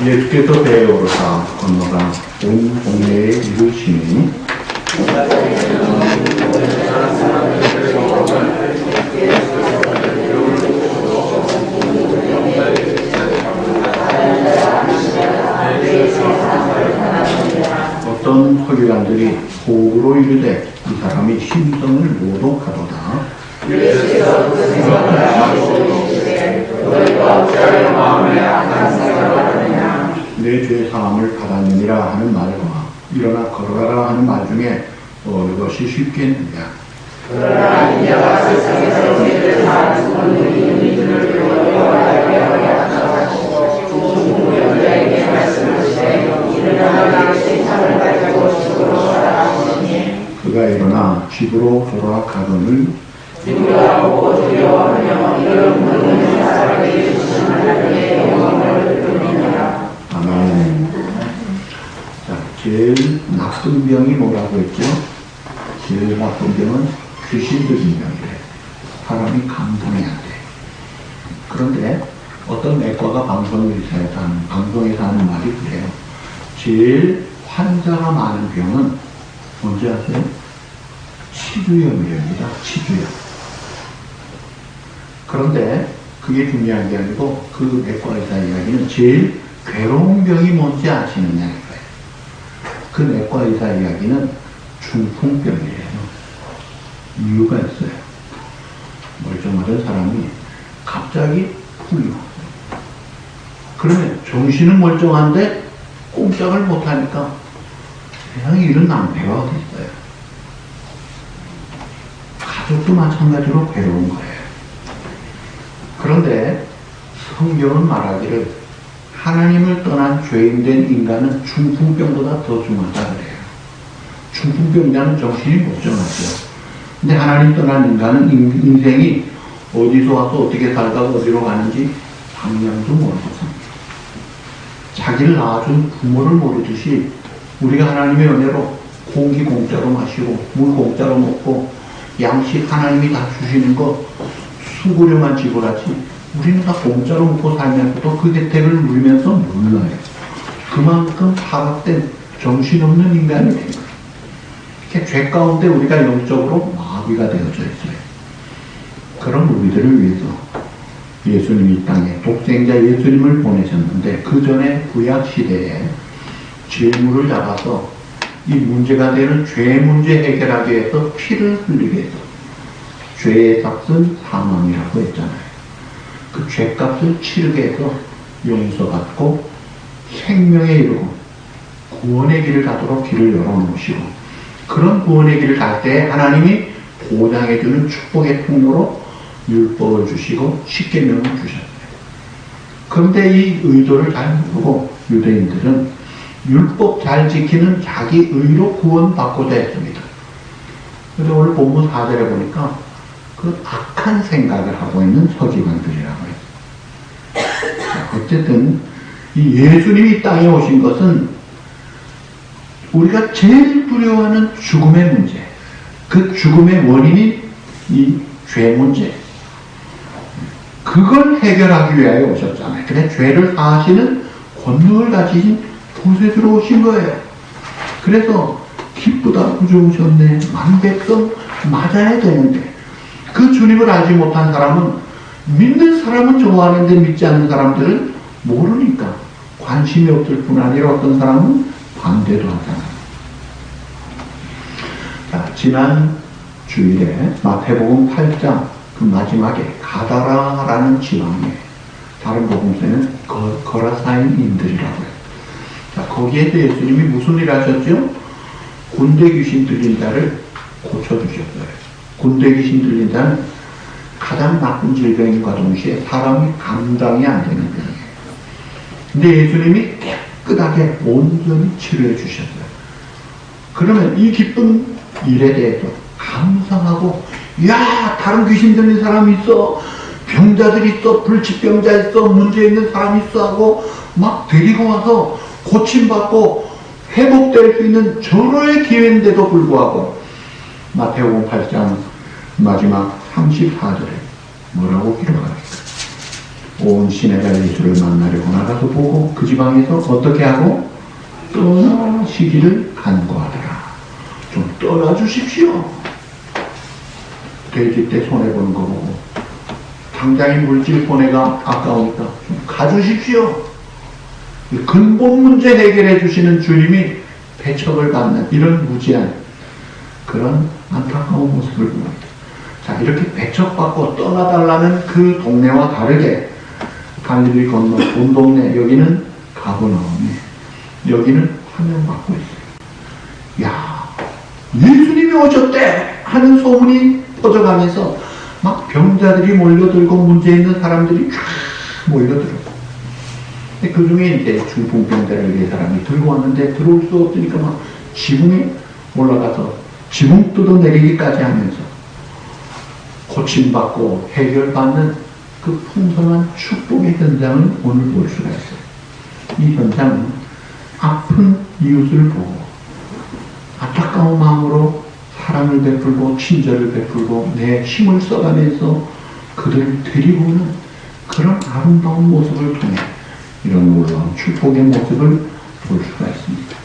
예수께서 배에 오르사 건너가 온 동네에 이르시니 어떤 서기관들이 호로 이르되 이 사람이 심성을 모독하도다. 내 죄 사함을 받았느니라 하는 말과 일어나 걸어가라 하는 말 중에 어느 것이 쉽겠느냐. 그러나 이제와 세상에서 우리를 다 죽은 우리 이들을 어려워하게 하시고 주 여자에게 말씀하시되 일어나라 세상을 가지고 집으로 가라 하시니 그가 일어나 집으로 돌아가거늘 두려워하고 두려워하며 이를 모르는 사람에게 주신 하나님의 영광을 드리느라. 아멘. 자, 제일 나쁜 병이 뭐라고 했죠? 제일 나쁜 병은 귀신 들린 병이래. 사람이 감당해야 돼. 그런데 어떤 내과가 방송에서 하는 말이 그래요. 제일 환자가 많은 병은 뭔지 아세요? 치주염입니다. 치주염. 그런데 그게 중요한 게 아니고 그 내과 의사 이야기는 제일 괴로운 병이 뭔지 아시느냐 이거예요. 그 내과 의사 이야기는 중풍병이에요. 이유가 있어요. 멀쩡하던 사람이 갑자기 풀려. 그러면 정신은 멀쩡한데 꼼짝을 못하니까 세상에 이런 낭패가 어디 있어요. 가족도 마찬가지로 괴로운 거예요. 그런데 성경은 말하기를 하나님을 떠난 죄인된 인간은 중풍병보다 더 중하다 그래요. 중풍병자는 정신이 멀쩡하죠. 근데 하나님 떠난 인간은 인생이 어디서 와서 어떻게 살다가 어디로 가는지 방향도 모르고 삽니다. 자기를 낳아준 부모를 모르듯이 우리가 하나님의 은혜로 공기 공짜로 마시고 물 공짜로 먹고 양식 하나님이 다 주시는 거 수고료만 지불하지 우리는 다 공짜로 먹고 살면서도 그 혜택을 누리면서 몰라요. 그만큼 파악된 정신없는 인간이 된 거예요. 이렇게 죄 가운데 우리가 영적으로 마비가 되어져 있어요. 그런 우리들을 위해서 예수님이 이 땅에 독생자 예수님을 보내셨는데 그 전에 구약 시대에 죄물을 잡아서 이 문제가 되는 죄 문제 해결하기 위해서 피를 흘리게 해서 죄의 값은 사망이라고 했잖아요. 그 죄값을 치르게 해서 용서받고 생명에 이르고 구원의 길을 가도록 길을 열어놓으시고 그런 구원의 길을 갈 때 하나님이 보장해주는 축복의 통로로 율법을 주시고 십계명을 주셨어요. 그런데 이 의도를 잘 모르고 유대인들은 율법 잘 지키는 자기 의로 구원받고자 했습니다. 그래서 오늘 본문 4절에 보니까 그 악한 생각을 하고 있는 서기관들이라고 해요. 어쨌든 이 예수님이 땅에 오신 것은 우리가 제일 두려워하는 죽음의 문제, 그 죽음의 원인이 이 죄 문제, 그걸 해결하기 위하여 오셨잖아요. 근데 죄를 사하시는 권능을 가지신 보세주로 오신 거예요. 그래서 기쁘다 구주오셨네 만백성 맞아야 되는데 그 주님을 알지 못한 사람은 믿는 사람은 좋아하는데 믿지 않는 사람들은 모르니까 관심이 없을 뿐 아니라 어떤 사람은 반대도 하잖아요. 자, 지난 주일에 마태복음 8장 그 마지막에 가다라라는 지방에 다른 복음서에는 거라사인인들이라고 해요. 자, 거기에서 예수님이 무슨 일 하셨죠? 군대 귀신 들린 자를 고쳐주셨어요. 군대 귀신 들린 자는 가장 나쁜 질병과 동시에 사람이 감당이 안 되는 병이에요. 근데 예수님이 깨끗하게 온전히 치료해 주셨어요. 그러면 이 기쁜 일에 대해서 감사하고 야 다른 귀신 들린 사람이 있어 병자들 있어 불치병자 있어 문제 있는 사람 있어 하고 막 데리고 와서 고침받고 회복될 수 있는 절호의 기회인데도 불구하고 마태복음 8장 마지막 34절에 뭐라고 기록합니까? 온 시내가 예수를 만나려고 나가서 보고 그 지방에서 어떻게 하고 떠나시기를 간구하더라. 좀 떠나주십시오. 돼지 때 손해보는 거 보고 당장의 물질 손해가 아까우니까 좀 가주십시오. 근본 문제 해결해 주시는 주님이 배척을 받는 이런 무지한 그런 안타까운 모습을 봅니다. 자, 이렇게 배척받고 떠나달라는 그 동네와 다르게 갈릴리 건너 온 동네, 여기는 가버나움에, 여기는 환영받고 있어요. 야, 예수님이 오셨대 하는 소문이 퍼져가면서 막 병자들이 몰려들고 문제 있는 사람들이 쫙 몰려들고, 그 중에 이제 중풍병자를 위해 사람이 들고 왔는데 들어올 수 없으니까 막 지붕에 올라가서 지붕 뜯어내리기까지 하면서 고침받고 해결받는 그 풍성한 축복의 현장을 오늘 볼 수가 있어요. 이 현장은 아픈 이웃을 보고 안타까운 마음으로 사랑을 베풀고 친절을 베풀고 내 힘을 써가면서 그들을 데리고 오는 그런 아름다운 모습을 통해 이런 놀라운 축복의 모습을 볼 수가 있습니다.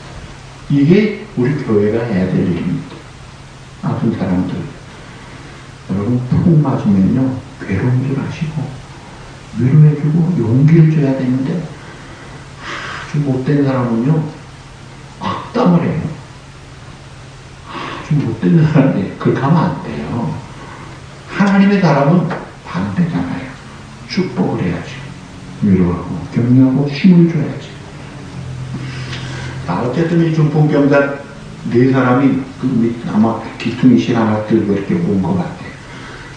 이게 우리 교회가 해야 될 일입니다. 아픈 사람들, 여러분 푹 맞으면요 괴로운 줄 아시고 위로해주고 용기를 줘야 되는데 아주 못된 사람은요 악담을 해요. 아주 못된 사람인데 그렇게 하면 안 돼요. 하나님의 사람은 반대잖아요. 축복을 해야지. 위로하고 격려하고 힘을 줘야지. 자, 어쨌든 이 중풍병자 네 사람이 아마 기퉁이실 하나 들고 이렇게 온 것 같아요.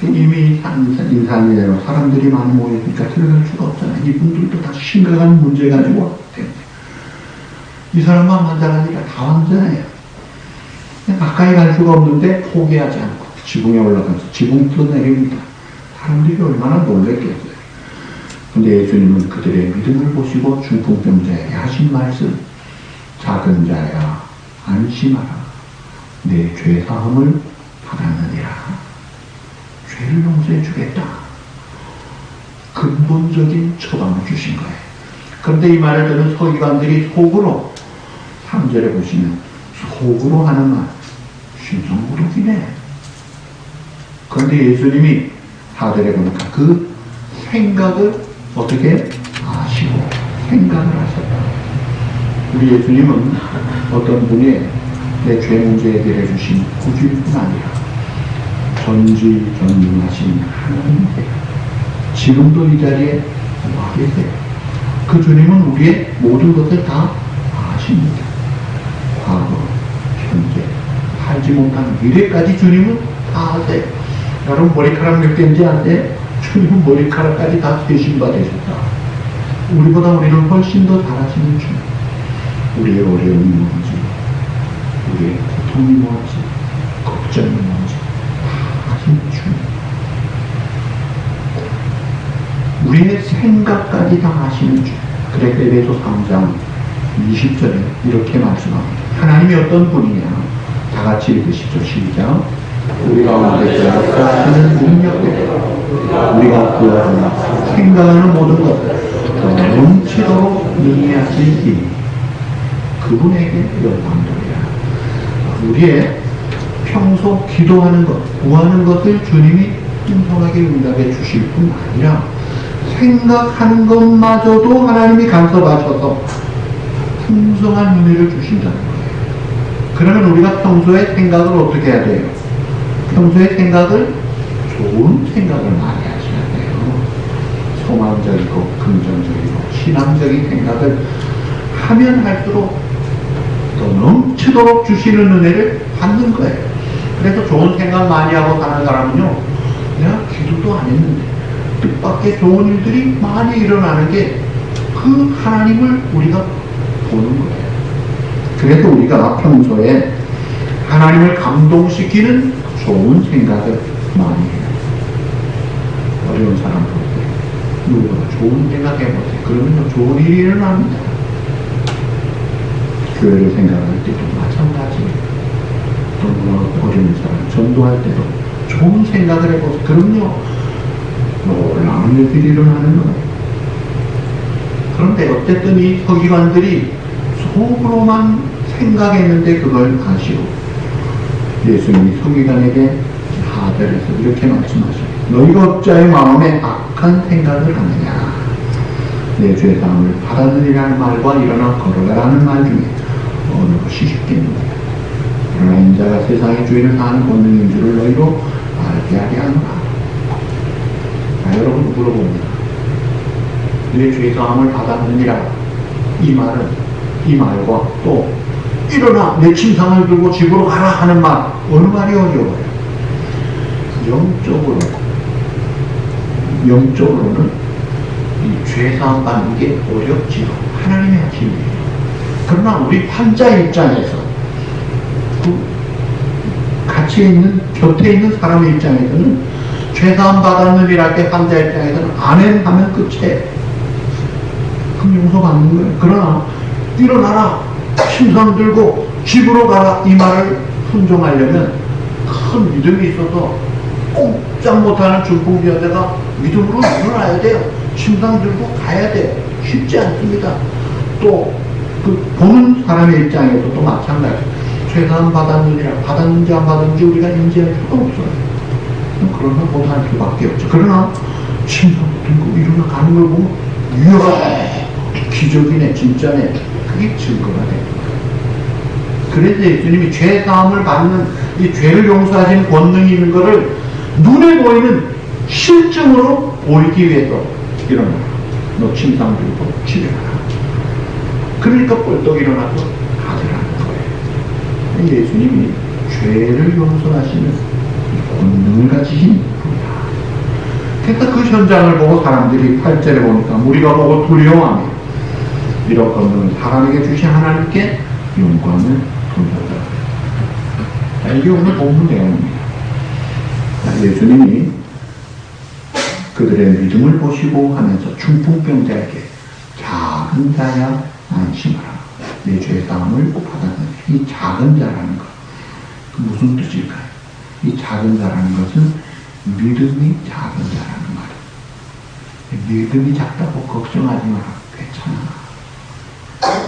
이미 인산이대로 사람들이 많이 모이니까 들어갈 수가 없잖아요. 이분들도 다 심각한 문제 가지고 왔기 때문에. 이 사람만 환자가 아니라 다 환자예요. 가까이 갈 수가 없는데 포기하지 않고 지붕에 올라가서 지붕도 내립니다. 사람들이 얼마나 놀랬겠어요. 근데 예수님은 그들의 믿음을 보시고 중풍병자에게 하신 말씀, 작은 자야 안심하라. 내 죄사함을 받았느니라. 죄를 용서해 주겠다. 근본적인 처방을 주신 거예요. 그런데 이 말을 듣는 서기관들이 속으로 3절에 보시면 속으로 하는 말 신성모독이네. 그런데 예수님이 4절에 보니까 그 생각을 어떻게 아시고 생각을 하셨다. 우리 예수님은 어떤 분이 내 죄 문제 해결해 주신 구주일 뿐 아니라 전지전능하신 하나님이세요. 지금도 이 자리에 와 계세요. 그 주님은 우리의 모든 것을 다 아십니다. 과거, 현재, 살지 못한 미래까지 주님은 다 아세요. 여러분 머리카락 몇 개인지 아세요? 주님은 머리카락까지 다 세신 바 되셨다. 우리보다 우리를 훨씬 더 잘 아시는 주님. 우리의 어려움이 뭔지, 우리의 고통이 뭔지, 걱정이 뭔지 다 아시는 주님. 우리의 생각까지 다 아시는 주님. 그래서 에베소 3장 20절에 이렇게 말씀합니다. 하나님이 어떤 분이냐? 다 같이 읽으시죠. 시작. 우리 가운데 하시는 능력대로 우리가 구하거나 생각하는 모든 것을 넘치도록 능히하시니 그분에게 영광돌이라. 우리의 평소 기도하는 것, 구하는 것을 주님이 풍성하게 응답해 주실 뿐 아니라 생각하는 것마저도 하나님이 간섭하셔서 풍성한 은혜를 주신다는 거예요. 그러면 우리가 평소에 생각을 어떻게 해야 돼요? 평소에 생각을 좋은 생각을 많이 하셔야 돼요. 소망적이고 긍정적이고 신앙적인 생각을 하면 할수록 더 넘치도록 주시는 은혜를 받는 거예요. 그래서 좋은 생각 많이 하고 사는 사람은요, 내가 기도도 안 했는데 뜻밖의 좋은 일들이 많이 일어나는 게 그 하나님을 우리가 보는 거예요. 그래서 우리가 평소에 하나님을 감동시키는 좋은 생각을 많이 해요. 어려운 사람 볼 때 누구보다 좋은 생각 해보세요. 그러면 좋은 일이 일어납니다. 교회를 생각할 때도 마찬가지예요. 또 어려운 사람 전도할 때도 좋은 생각을 해보세요. 그럼요 놀라운 일들이 일어나는 거예요. 그런데 어쨌든 이 서기관들이 속으로만 생각했는데 그걸 아시고 예수님이 서기관에게 하늘에서 이렇게 말씀하셔요. 너희가 어찌하여 마음에 악한 생각을 하느냐. 내 죄사함을 받았느니라는 말과 일어나 걸어가라는 말 중에 어느 것이 쉽겠느냐. 그러나 인자가 세상의 주인을 다하는 권능인 줄을 너희로 알게 하게 하노라. 여러분 물어봅니다. 내 죄사함을 받았느니라. 이 말은, 이 말과 또 일어나 내 침상을 들고 집으로 가라 하는 말, 어느 말이 어려워요? 영적으로는 이 죄사함 받는 게 어렵지요. 하나님의 하심이에요. 그러나 우리 환자 입장에서 같이 있는, 곁에 있는 사람의 입장에서는 죄사함 받았느니라 때 환자 입장에서는 아멘 하면 끝이에요. 그럼 용서받는 거예요. 그러나 일어나라, 침상 들고 집으로 가라, 이 말을 순종하려면 큰 믿음이 있어서 꼼짝 못하는 중풍병자가 믿음으로 일어나야 돼요. 침상 들고 가야 돼요. 쉽지 않습니다. 또 그 보는 사람의 입장에서도 마찬가지. 죄사함 받았느니라, 받았는지 안 받았는지 우리가 인지할 수가 없어요. 그러나 못할 수밖에 없죠. 그러나 침상 들고 일어나 가는 걸 보면 위험하다, 기적이네, 진짜네, 그게 증거가 됩니다. 그래서 예수님이 죄사함을 받는 이 죄를 용서하시는 권능이 있는 것을 눈에 보이는 실증으로 보이기 위해서 일어나. 너 침상 들고 집에 가라. 그러니까 뻘떡 일어나서 가더라는 거예요. 예수님이 죄를 용서하시는 권능을 가지신 분이다. 그래서 그 현장을 보고 사람들이 8절에 보니까 우리가 보고 두려워하며 이런 권능을 사람에게 주신 하나님께 영광을 돌려드립니다. 이게 오늘 본문 내용입니다. 예수님이 그들의 믿음을 보시고 하면서 중풍병자에게 작은 자야 안심하라. 내 죄사함을 받았는 이 작은 자라는 것, 그 무슨 뜻일까요? 이 작은 자라는 것은 믿음이 작은 자라는 말이에요. 믿음이 작다고 걱정하지 마라. 괜찮아.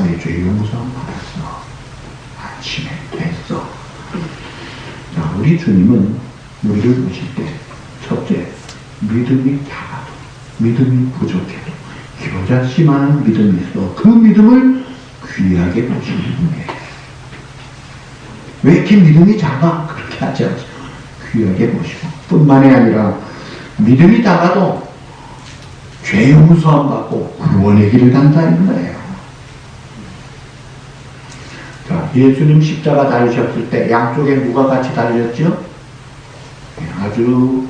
내 죄 용서 받았어. 안심해. 됐어. 자, 우리 주님은 우리를 보실 때 첫째, 믿음이 작아도, 믿음이 부족해도 겨자씨만한 믿음이 있어. 그 믿음을 귀하게 보시는 분이에요. 왜 이렇게 믿음이 작아? 그렇게 하지 않죠. 귀하게 보시고. 뿐만이 아니라 믿음이 작아도 죄 용서함 받고 구원의 길을 간다는 거예요. 자, 예수님 십자가 달리셨을 때 양쪽에 누가 같이 달렸죠? 아주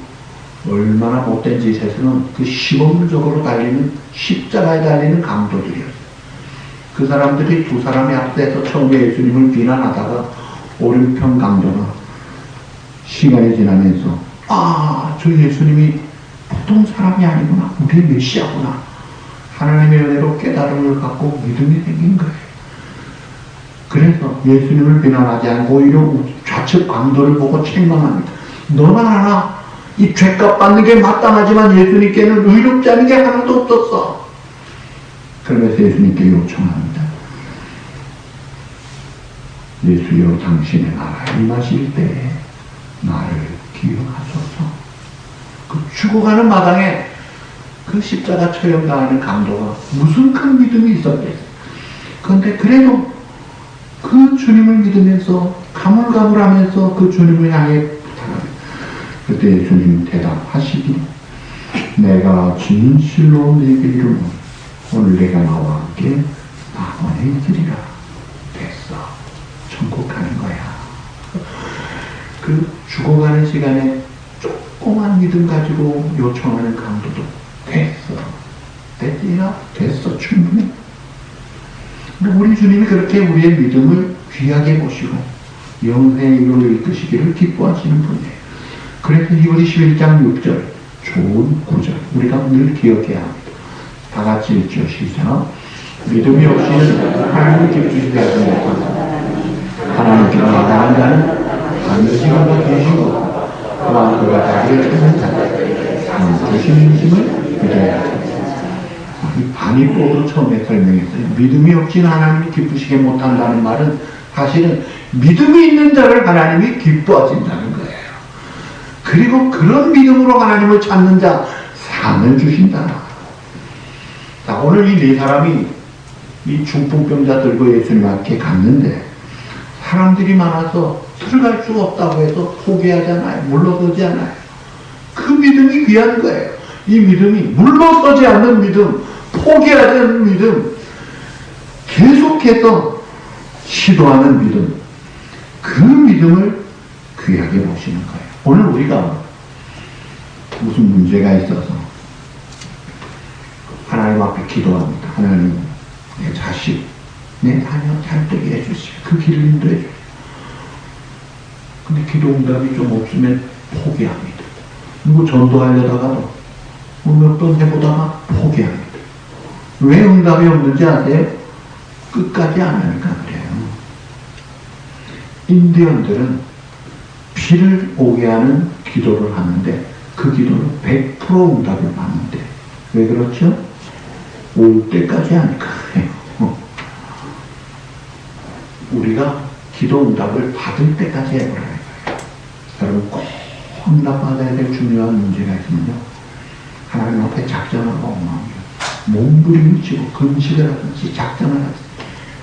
얼마나 못된 짓에서는 그 시범적으로 달리는 십자가에 달리는 강도들이었어요. 그 사람들이 두 사람이 앞서서 처음에 예수님을 비난하다가 오른편 강도가 시간이 지나면서 저 예수님이 보통 사람이 아니구나, 우리의 메시아구나, 하나님의 은혜로 깨달음을 갖고 믿음이 생긴 거예요. 그래서 예수님을 비난하지 않고 오히려 좌측 강도를 보고 책망합니다. 너나 하나 이 죄값 받는 게 마땅하지만 예수님께는 의롭지 않은 게 하나도 없었어. 그러면서 예수님께 요청합니다. 예수여, 당신의 나라에 임하실 때 나를 기억하소서. 그 죽어가는 마당에 그 십자가 처형당하는 강도가 무슨 큰 믿음이 있었겠어요. 그런데 그래도 그 주님을 믿으면서 가물가물하면서 그 주님을 향해 부탁합니다. 그때 예수님 대답하시기, 내가 진실로 내게 이르노니 오늘 내가 나와 함께 낙원에 있으리라. 됐어. 천국 가는 거야. 그 죽어가는 시간에 조그만 믿음 가지고 요청하는 강도도 됐어. 됐지야? 됐어. 충분해. 우리 주님이 그렇게 우리의 믿음을 귀하게 보시고 영생의 이루어 이끄시기를 기뻐하시는 분이에요. 그래서 히브리 11장 6절 좋은 구절 우리가 늘 기억해야 합니다. 다 같이 읽죠. 시작. 믿음이 없이는 하나님을 기쁘시게 하지 못합니다. 하나님께 나아가는 자는 반드시 그가 계시고 또한 그가 자기를 찾는 자는 반드시 믿음을 믿어야 합니다. 반입법으로 처음에 설명했어요. 믿음이 없이는 하나님이 기쁘시게 못한다는 말은 사실은 믿음이 있는 자를 하나님이 기뻐하신다는 거예요. 그리고 그런 믿음으로 하나님을 찾는 자 상을 주신다. 자, 오늘 이 네 사람이 이 중풍병자 들고 예수님 앞에 갔는데 사람들이 많아서 들어갈 수가 없다고 해서 포기하잖아요. 물러서지 않아요. 그 믿음이 귀한 거예요. 이 믿음이 물러서지 않는 믿음, 포기하지 않는 믿음, 계속해서 시도하는 믿음, 그 믿음을 귀하게 보시는 거예요. 오늘 우리가 무슨 문제가 있어서 하나님 앞에 기도합니다. 하나님, 내 자식, 내 자녀 잘 되게 해주시오. 그 길을 인도해 주세요. 근데 기도 응답이 좀 없으면 포기합니다. 누구 전도하려다가도 몇 번 해보다가 포기합니다. 왜 응답이 없는지 아세요? 끝까지 안 하니까 그래요. 인디언들은 피를 오게 하는 기도를 하는데 그 기도는 100% 응답을 받는데 왜 그렇죠? 올 때까지 하니까 그래요. 우리가 기도 응답을 받을 때까지 해보라는 거예요. 여러분 꼭 응답받아야 될 중요한 문제가 있으면요. 하나님 앞에 작정하고 엉망이에요. 몸부림을 치고 금식을 하든지 작정을 하든지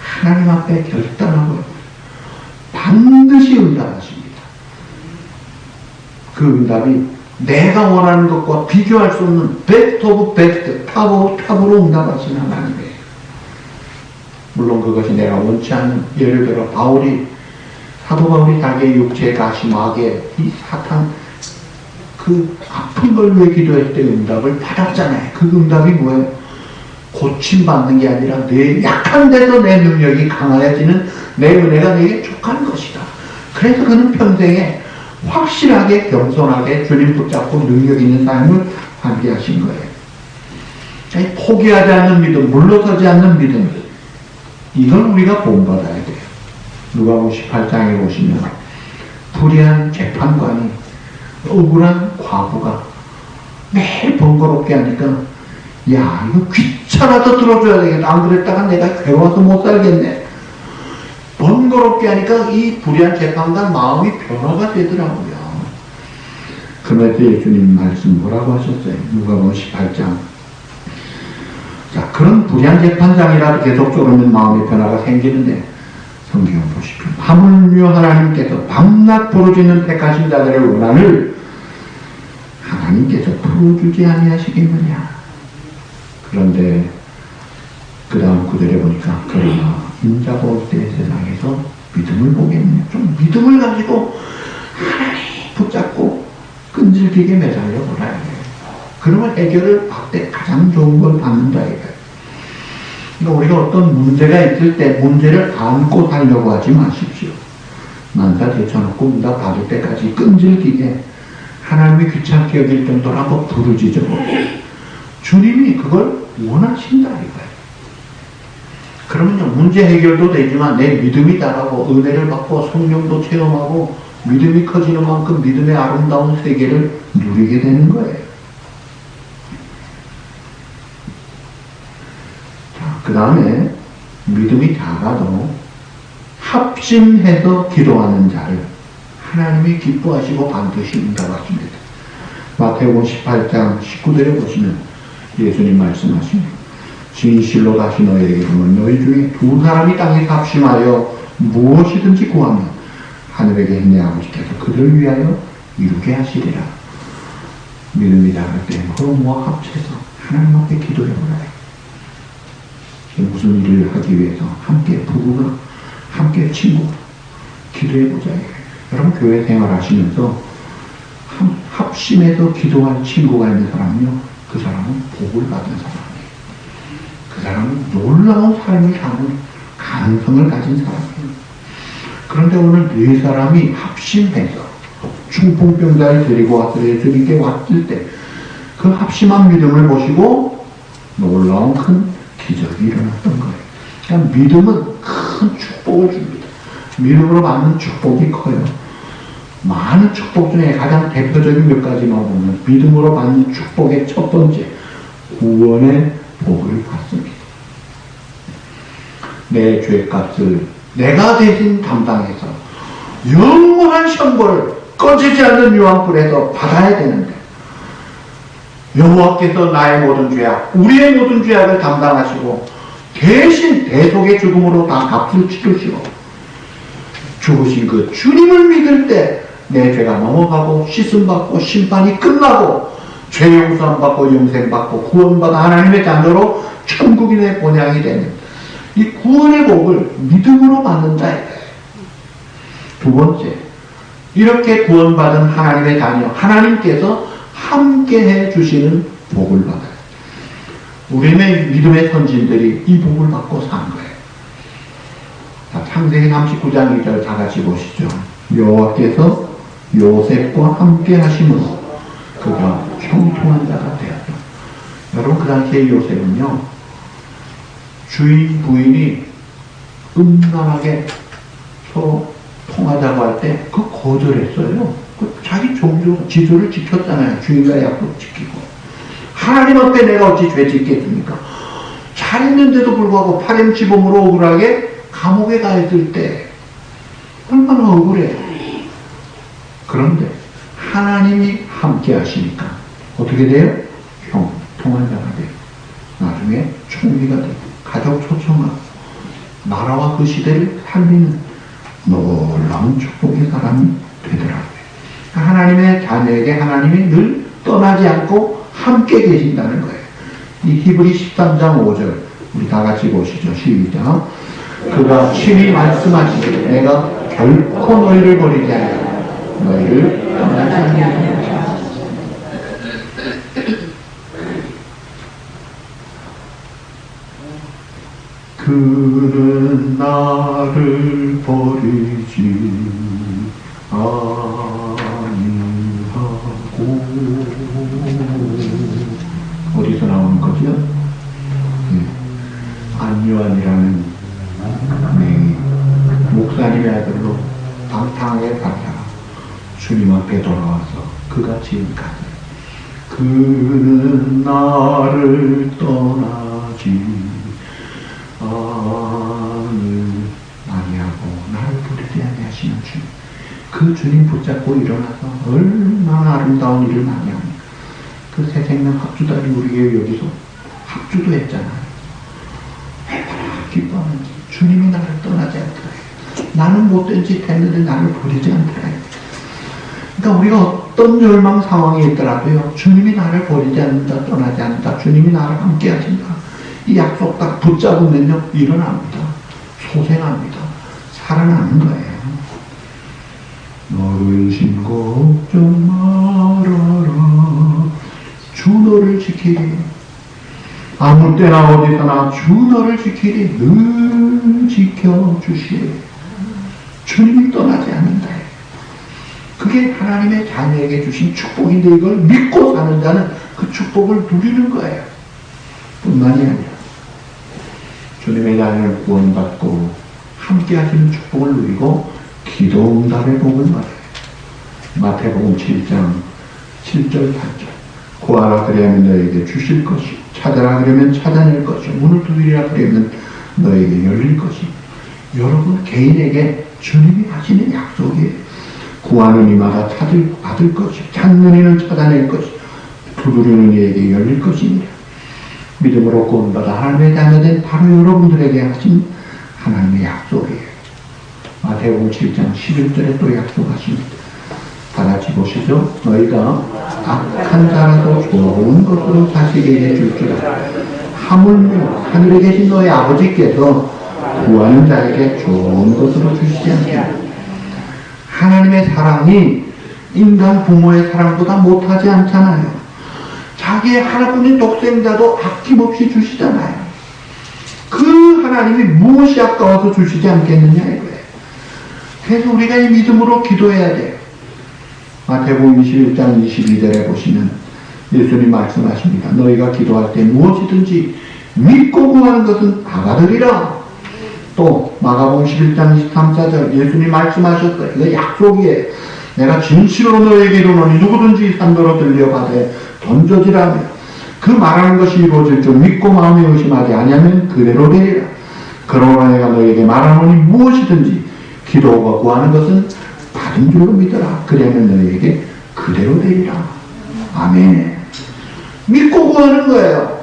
하나님 앞에 결단하고 반드시 응답하십니다. 그 응답이 내가 원하는 것과 비교할 수 없는 베스트 오브 베스트, 탑 오브 탑으로 응답하시는 하나님이에요. 물론 그것이 내가 원치 않는, 예를 들어 사도 바울이 자기의 육체의 가시, 마개, 이 사탄, 그 아픈 걸 위해 기도할 때 응답을 받았잖아요. 그 응답이 뭐예요? 고침받는 게 아니라 내 약한 데서 내 능력이 강해지는 내 은혜가 내게 족한 것이다. 그래서 그는 평생에 확실하게 겸손하게 주님 붙잡고 능력 있는 삶을 살게 하신 거예요. 포기하지 않는 믿음, 물러서지 않는 믿음, 이걸 우리가 본받아야 돼요. 누가복음 18장에 보시면 불의한 재판관이 억울한 과부가 매일 번거롭게 하니까 야, 이거 귀찮아서 들어줘야 되겠다. 안 그랬다가 내가 괴로워서 못 살겠네. 번거롭게 하니까 이 불의한 재판관 마음이 변화가 되더라고요. 그날때 예수님 말씀 뭐라고 하셨어요? 누가복음 18장. 자, 그런 불의한 재판장이라도 계속 쫓으면 마음의 변화가 생기는데 성경 보십시오. 하물며 하나님께서 밤낮 부르짖는 택하신 자들의 원한을 하나님께서 풀어주지 아니하시겠느냐. 그런데 그 다음 구절에 보니까 그러나 인자가 올 때 세상에서 믿음을 보겠느냐. 좀 믿음을 가지고 하나님 붙잡고 끈질기게 매달려 보라. 그러면 해결을 받을 때 가장 좋은 걸 받는다 이거예요. 그러니까 우리가 어떤 문제가 있을 때 문제를 안고 살려고 하지 마십시오. 만사 제쳐놓고 응답 받을 때까지 끈질기게 하나님이 귀찮게 여길 정도로 한번 부르짖어 보고 주님이 그걸 원하신다 이거예요. 그러면요, 문제 해결도 되지만 내 믿음이 자라고 은혜를 받고 성령도 체험하고 믿음이 커지는 만큼 믿음의 아름다운 세계를 누리게 되는 거예요. 자, 그 다음에 믿음이 작아도 합심해서 기도하는 자를 하나님이 기뻐하시고 반드시 응답하십니다. 마태복음 18장 19절에 보시면 예수님 말씀하십니다. 진실로 다시 너희에게 이르노니 너희 중에 두 사람이 땅에 합심하여 무엇이든지 구하면 하늘에 계신 내 아버지께서 그들을 위하여 이루게 하시리라. 믿음이 작을 때 서로 모아 합쳐서 하나님 앞에 기도해보라. 무슨 일을 하기 위해서 함께 부부가 함께 친구가 기도해보자. 여러분 교회 생활하시면서 합심해서 기도할 친구가 있는 사람은요, 그 사람은 복을 받은 사람이에요. 그 사람은 놀라운 삶을 사는 가능성을 가진 사람이에요. 그런데 오늘 네 사람이 합심해서 중풍병자를 데리고 와서 예수님께 왔을 때 그 합심한 믿음을 보시고 놀라운 큰 기적이 일어났던 거예요. 그러니까 믿음은 큰 축복을 줍니다. 믿음으로 받는 축복이 커요. 많은 축복 중에 가장 대표적인 몇 가지만 보면 믿음으로 받는 축복의 첫 번째, 구원의 복을 받습니다. 내 죄값을 내가 대신 담당해서 영원한 형벌을 꺼지지 않는 유황불에서 받아야 되는데, 여호와께서 나의 모든 죄악, 우리의 모든 죄악을 담당하시고 대신 대속의 죽음으로 다 값을 치르시고 죽으신 그 주님을 믿을 때 내 죄가 넘어가고 씻음받고 심판이 끝나고 죄 용서받고 영생받고 구원받아 하나님의 자녀로 천국인의 본향이 되는 이 구원의 복을 믿음으로 받는다. 두 번째, 이렇게 구원받은 하나님의 자녀, 하나님께서 함께 해주시는 복을 받아요. 우리의 믿음의 선진들이 이 복을 받고 산 거예요. 자, 창세기 39장 2절 다 같이 보시죠. 여호와께서 요셉과 함께 하심으로 그가 형통한 자가 되었다. 여러분, 그 당시에 요셉은요, 주인 부인이 음란하게 서로 통하자고 할 때 그 거절했어요. 자기 종교 지조를 지켰잖아요. 주인과 약속 지키고. 하나님 앞에 내가 어찌 죄 짓겠습니까? 잘했는데도 불구하고 파렴치범으로 억울하게 감옥에 가 있을 때 얼마나 억울해요. 그런데 하나님이 함께 하시니까 어떻게 돼요? 형통한 자가 돼요. 나중에 총리가 되고 가족 초청하고 나라와 그 시대를 살리는 놀라운 축복의 사람이 되더라고요. 하나님의 자녀에게 하나님이 늘 떠나지 않고 함께 계신다는 거예요. 이 히브리 13장 5절 우리 다 같이 보시죠. 시작. 그가 친히 말씀하시기를 내가 결코 너희를 버리지 않으리라. 너희를 떠나지 않으리라. 그는 나를 버리지 아니하고. 어디서 나오는 거죠? 안요한이라는 목사님의 아들로 방탕하게 살다가 주님 앞에 돌아와서 그가 지은 가사. 그는 나를 떠나지 아니하고 나를 버리지 아니하시는 주님. 그 주님 붙잡고 일어나서 얼마나 아름다운 일을 많이 합니까? 그 새생명 합주단이 우리에게 여기서 합주도 했잖아요. 얼마나 기뻐하는지. 주님이 나를 떠나지 않더라. 나는 못된 짓 했는데 나를 버리지 않더라. 그러니까 우리가 어떤 절망 상황에 있더라도요, 주님이 나를 버리지 않는다, 떠나지 않는다, 주님이 나를 함께 하신다, 이 약속 딱 붙잡으면요, 일어납니다. 소생합니다. 살아나는 거예요. 너를 신 걱정 말아라. 주 너를 지키리. 아무 때나 어디서나 주 너를 지키리. 늘 지켜주시리. 주님이 떠나지 않는다. 그게 하나님의 자녀에게 주신 축복인데 이걸 믿고 사는 자는 그 축복을 누리는 거예요. 뿐만이 아니라 주님의 자녀를 구원받고 함께 하시는 축복을 누리고 기도 응답의 복을 받아요. 마태복음 7장 7절 8절 구하라 그리하면 너에게 주실 것이, 찾아라 그러면 찾아낼 것이, 문을 두드리라 그러면 너에게 열릴 것이. 여러분 개인에게 주님이 하시는 약속이에요. 구하는 이마다 받을 것이, 찾는 이는 찾아낼 것이, 두드리는 이에게 열릴 것이니라. 믿음으로 구원받아 하나님의 자녀된 바로 여러분들에게 하신 하나님의 약속이에요. 마태복음 7장 11절에 또 약속하십니다. 다 같이 보시죠. 너희가 악한 자라도 좋은 것으로 사시게 해줄 줄 알아. 하물며 하늘에 계신 너희 아버지께서 구하는 자에게 좋은 것으로 주시지 않습니다. 하나님의 사랑이 인간 부모의 사랑보다 못하지 않잖아요. 자기의 하나뿐인 독생자도 아낌없이 주시잖아요. 그 하나님이 무엇이 아까워서 주시지 않겠느냐 이거예요. 그래서 우리가 이 믿음으로 기도해야 돼요. 마태복음 21장 22절에 보시면 예수님 말씀하십니다. 너희가 기도할 때 무엇이든지 믿고 구하는 것은 다 받으리라. 또 마가복음 11장 23절 예수님 말씀하셨어요. 이거 약속이에요. 내가 진실로 너에게 이르노니 누구든지 산도로 들려가되 던져지라며 그 말하는 것이 이루어질 줄 믿고 마음에 의심하지 아니하면 그대로 되리라. 그러나 내가 너에게 말하노니 무엇이든지 기도하고 구하는 것은 받은 줄로 믿어라. 그러면 너에게 그대로 되리라. 아멘. 믿고 구하는 거예요.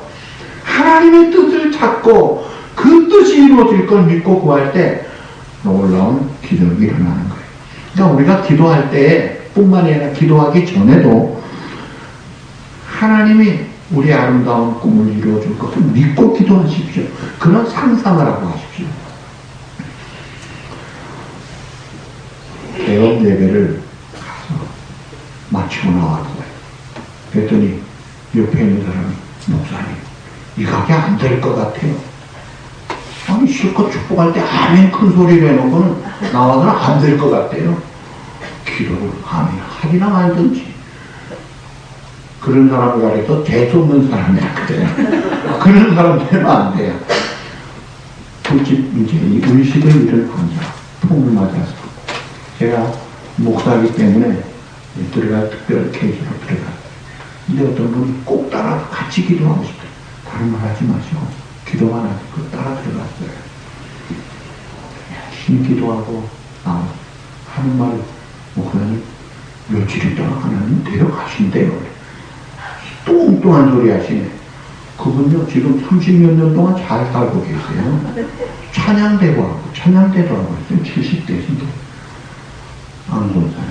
하나님의 뜻을 찾고 그 뜻이 이루어질 걸 믿고 구할 때 놀라운 기적이 일어나는 거예요. 그러니까 우리가 기도할 때 뿐만이 아니라 기도하기 전에도 하나님이 우리의 아름다운 꿈을 이루어줄 것을 믿고 기도하십시오. 그런 상상을 하고 하십시오. 개업 예배를 가서 마치고 나왔어요. 그랬더니 옆에 있는 사람이 목사님 이 가게 안 될 것 같아요. 아니 실컷 축복할 때 아멘 큰 소리를 해놓고는 나와서는 안 될 것 같아요. 기도를 아멘 하기나 말든지. 그런 사람을 가려서 재수없는 사람이야. 그런 사람 되면 안 돼요. 굳이 이제 이 의식을 잃은 환자, 통을 맞아서 제가 목사이기 때문에 들어갈 특별 케이스로 들어갔어요. 근데 어떤 분이 꼭 따라서 같이 기도하고 싶어요. 다른 말 하지 마시고 기도만 하고 따라 들어갔어요. 열심히 기도하고 하는 말을 목사님 며칠 있다가 하나님 데려가신대요. 뚱뚱한 소리 하시네. 그분요 지금 30몇 년 동안 잘 살고 계세요. 찬양대도 하고 있어요. 70대신데 안동사님.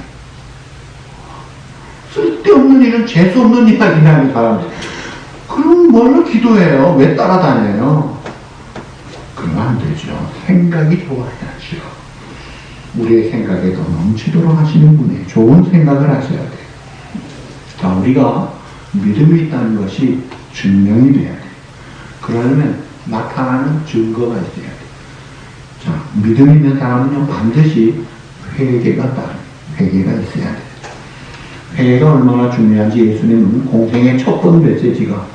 쓸데없는 일은 재수없는 이야기를 하는 사람들. 그럼 뭘로 기도해요? 왜 따라다녀요? 그러면 안 되죠. 생각이 좋아야죠. 우리의 생각에 더 넘치도록 하시는 분이 좋은 생각을 하셔야 돼요. 자, 우리가 믿음이 있다는 것이 증명이 돼야 돼요. 그러려면 나타나는 증거가 있어야 돼요. 자, 믿음 있는 사람은요, 반드시 회개가 있어야 돼요. 회개가 얼마나 중요한지 예수님은 공생의 첫 번째 메시지가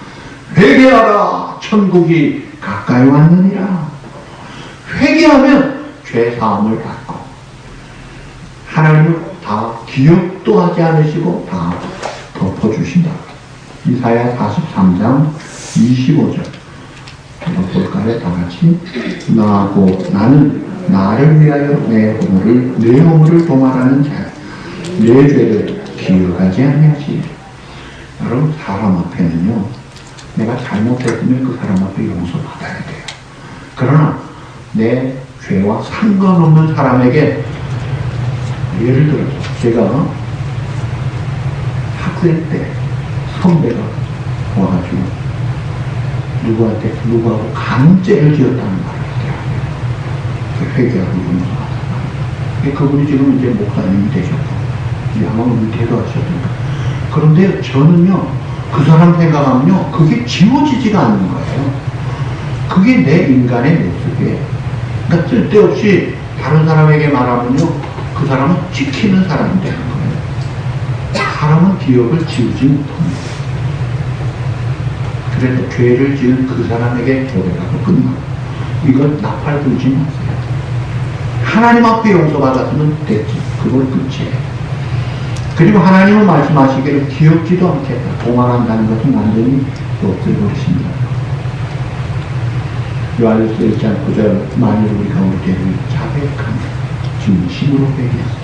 회개하라! 천국이 가까이 왔느니라. 회개하면 죄 사함을 받고 하나님은 다 기억도 하지 않으시고 다 덮어주신다. 이사야 43장 25절 한번 볼까요? 다 같이 나하고 나는 나를 위하여 내 허물을 도말하는 자야. 내 죄를 기억하지 아니하시리라. 여러분 사람 앞에는요 내가 잘못했으면 그 사람 앞에 용서받아야 돼요. 그러나 내 죄와 상관없는 사람에게 예를 들어서 제가 학생 때 선배가 와가지고 누구하고 강죄를 지었다는 말을 하더라고요. 회개하고 용서하다가. 그분이 지금 이제 목사님이 되셨고 아마 은퇴도 하셨던가. 그런데 저는요 그 사람 생각하면요 그게 지워지지가 않는 거예요. 그게 내 인간의 모습이에요. 그러니까 쓸데없이 다른 사람에게 말하면요 그 사람은 지키는 사람이 되는 거예요. 사람은 기억을 지우지 못합니다. 그래서 죄를 지은 그 사람에게 고백하고 끝나고 이걸 나팔 불지 마세요. 하나님 앞에 용서받았으면 됐지. 그걸 끝이에요. 그리고 하나님은 말씀하시기를 기억지도 않겠다. 도망한다는 것은 완전히 없애버리십니다. 요한일서 1장 9절 만일 우리가 우리 죄를 자백하면 진심으로 회개하시라.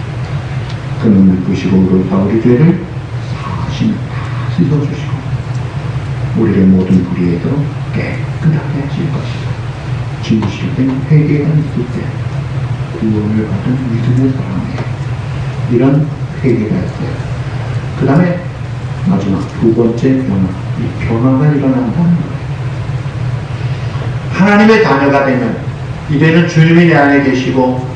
그는 미쁘시고 의로우사 우리 죄를 사하시며 다 씻어주시고 우리의 모든 불의에서 깨끗하게 하실 것이다. 진실된 회개가 있을 때 구원을 받은 믿음의 사람이에요. 이런 회개가 있어요. 그 다음에 마지막 두 번째 변화. 이 변화가 일어난다는 거예요. 하나님의 자녀가 되면 이제는 주님이 내 안에 계시고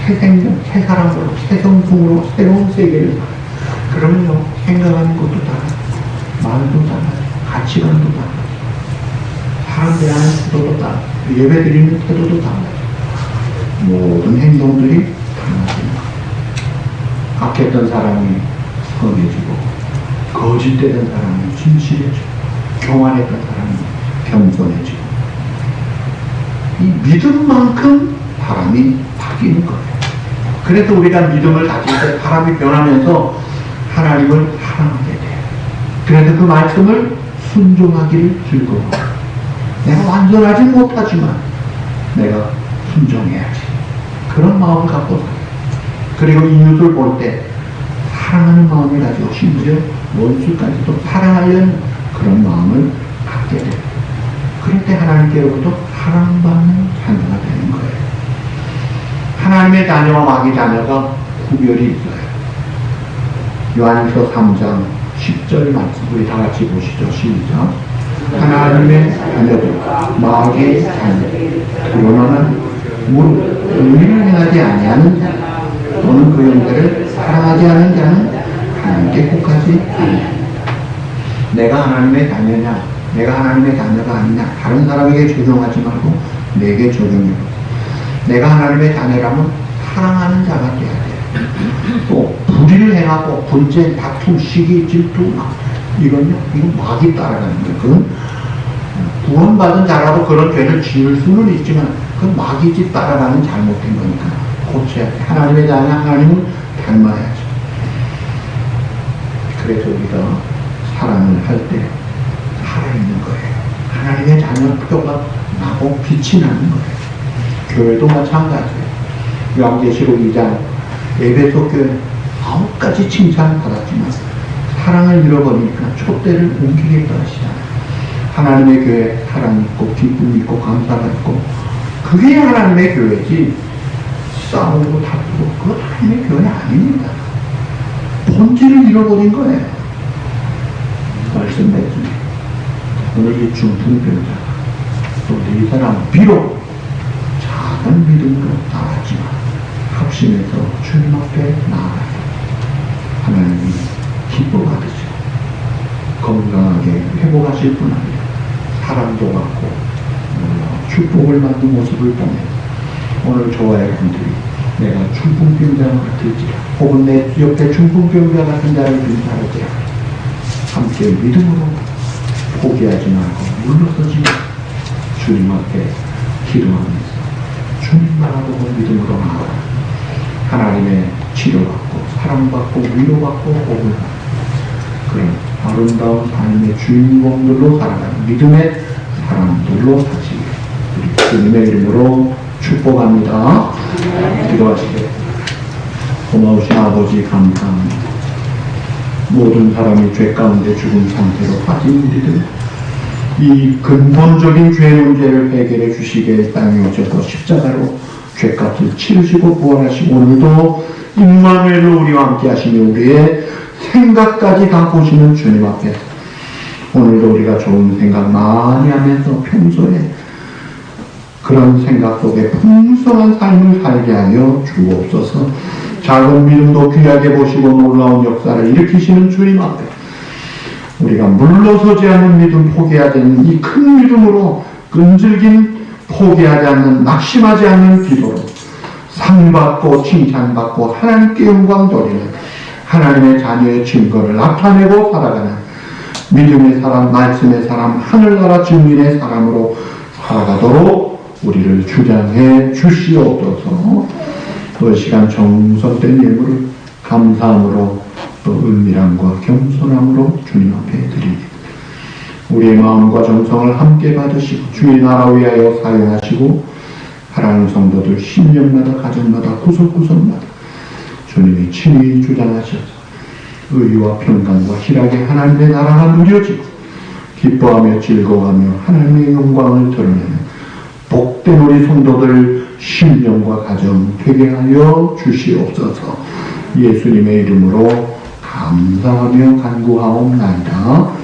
새 생명, 새 사람으로, 새 성품으로 새로운 세계를 살아요. 그러면요 생각하는 것도 달라요. 말도 달라요. 가치관도 달라요. 사람 대하는 태도도 달라요. 예배 드리는 태도도 달라요. 모든 행동들이 달라집니다. 악했던 사람이 선해지고 거짓되던 사람이 진실해지고 교만했던 사람이 겸손해지고 이 믿음만큼 바람이 바뀌는 거예요. 그래서 우리가 믿음을 가질 때 바람이 변하면서 하나님을 사랑하게 돼요. 그래서 그 말씀을 순종하기를 즐거워. 내가 완전하지 못하지만 내가 순종해야지. 그런 마음을 갖고 살아요. 그리고 이웃을 볼 때 사랑하는 마음을 가지고 심지어 원수까지도 사랑하려는 그런 마음을 갖게 돼요. 그럴 때 하나님께로부터 사랑받는 자녀가 되는 거예요. 하나님의 자녀와 마귀 자녀가 구별이 있어요. 요한일서 3장 10절 말씀 우리 다 같이 보시죠. 시작. 하나님의 자녀들 마귀의 자녀 드러나는 무릇 의를 행하지 아니하는 자 또는 그 형제를 사랑하지 않은 자는 하나님께 속하지 아니하니. 내가 하나님의 자녀냐 내가 하나님의 자녀가 아니냐 다른 사람에게 적용하지 말고 내게 적용해보자. 내가 하나님의 자녀라면 사랑하는 자가 돼야 돼. 또 불의를 행하고 분쟁, 다툼, 시기, 질투 이건 마귀 따라가는 거예요. 그건 구원받은 자라도 그런 죄를 지을 수는 있지만 그건 마귀 집 따라가는 잘못된 거니까 고쳐야 돼. 하나님의 자녀 하나님을 닮아야지. 그래서 우리가 사랑을 할 때 살아있는 거예요. 하나님의 자녀 표가 나고 빛이 나는 거예요. 교회도 마찬가지예요. 요한계시록 2장 에베소 교회 9가지 칭찬을 받았지만 사랑을 잃어버리니까 촛대를 옮기겠다 하시잖아요. 하나님의 교회 사랑이 있고 기쁨이 있고 감사가 있고 그게 하나님의 교회지 싸우고 다투고 그건 하나님의 교회 아닙니다. 본질을 잃어버린 거예요. 말씀했죠. 오늘 이 중풍병자가 또 이 사람 비록 작은 믿음으로 나왔지만 합심해서 주님 앞에 나아가요. 하나님이 기뻐받으시고 건강하게 회복하실 뿐 아니라 사랑도 받고 축복을 받는 모습을 보면 오늘 저와 여러분들이 내가 중풍병자 같을지라 혹은 내 옆에 중풍병자 같은 자를 빈사할지라 함께 믿음으로 포기하지 말고 물러서지 주님 앞에 기도하면서 주님 바라보고 믿음으로 나아가 하나님의 치료받고 사랑받고 위로받고 복을 받고 그런 아름다운 삶의 주인공들로 살아가는 믿음의 사람들로 사시길 우리 주님의 이름으로 축복합니다. 기도하시겠습니다. 고마우신 아버지 감사합니다. 모든 사람이 죄 가운데 죽은 상태로 빠진 우리들 이 근본적인 죄 문제를 해결해 주시게 땅에 오셔서 십자가로 죄값을 치르시고 부활하시고 오늘도 임마누엘로 우리와 함께 하시며 우리의 생각까지 다 보시는 주님 앞에서 오늘도 우리가 좋은 생각 많이 하면서 평소에 그런 생각 속에 풍성한 삶을 살게 하여 주옵소서. 작은 믿음도 귀하게 보시고 놀라운 역사를 일으키시는 주님 앞에 우리가 물러서지 않는 믿음, 포기하지 않는 이 큰 믿음으로 끈질긴 포기하지 않는 낙심하지 않는 기도로 상받고 칭찬받고 하나님께 영광 돌리는 하나님의 자녀의 증거를 나타내고 살아가는 믿음의 사람, 말씀의 사람, 하늘나라 증인의 사람으로 살아가도록 우리를 주장해 주시옵소서. 또 시간 정성된 예물을 감사함으로 또 은밀함과 겸손함으로 주님 앞에 드립니다. 우리의 마음과 정성을 함께 받으시고 주의 나라 위하여 사용하시고 사랑하는 성도들 신령마다 가정마다 구석구석마다 주님이 친히 주장하셔서 의와 평강과 희락의 하나님의 나라가 누려지고 기뻐하며 즐거워하며 하나님의 영광을 드러내는 복된 우리 성도들 신령과 가정 되게 하여 주시옵소서. 예수님의 이름으로 감사하며 간구하옵나이다.